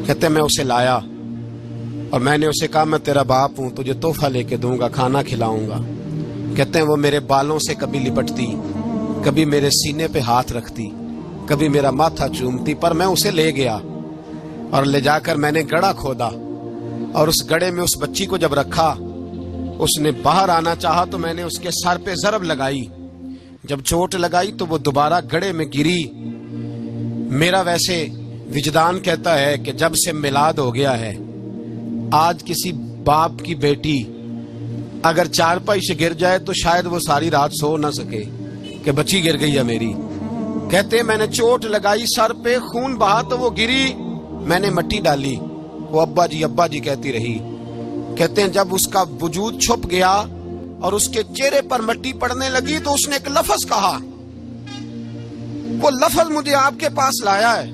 کہتے میں اسے لایا اور میں نے اسے کہا میں تیرا باپ ہوں، تجھے تحفہ لے کے دوں گا، کھانا کھلاؤں گا۔ کہتے ہیں وہ میرے بالوں سے کبھی لپٹتی، کبھی میرے سینے پہ ہاتھ رکھتی، کبھی میرا ماتھا چومتی، پر میں اسے لے گیا اور لے جا کر میں نے گڑھا کھودا، اور اس گڑھے میں اس بچی کو جب رکھا، اس نے باہر آنا چاہا تو میں نے اس کے سر پہ ضرب لگائی۔ جب چوٹ لگائی تو وہ دوبارہ گڑھے میں گری۔ میرا ویسے وجدان کہتا ہے کہ جب سے میلاد ہو گیا ہے، آج کسی باپ کی بیٹی اگر چارپائی سے گر جائے تو شاید وہ ساری رات سو نہ سکے کہ بچی گر گئی ہے میری۔ کہتے میں نے چوٹ لگائی، سر پہ خون بہا تو وہ گری، میں نے مٹی ڈالی، وہ ابا جی کہتی رہی۔ کہتے ہیں جب اس کا وجود چھپ گیا اور اس کے چہرے پر مٹی پڑنے لگی تو اس نے ایک لفظ کہا، وہ لفظ مجھے آپ کے پاس لایا ہے۔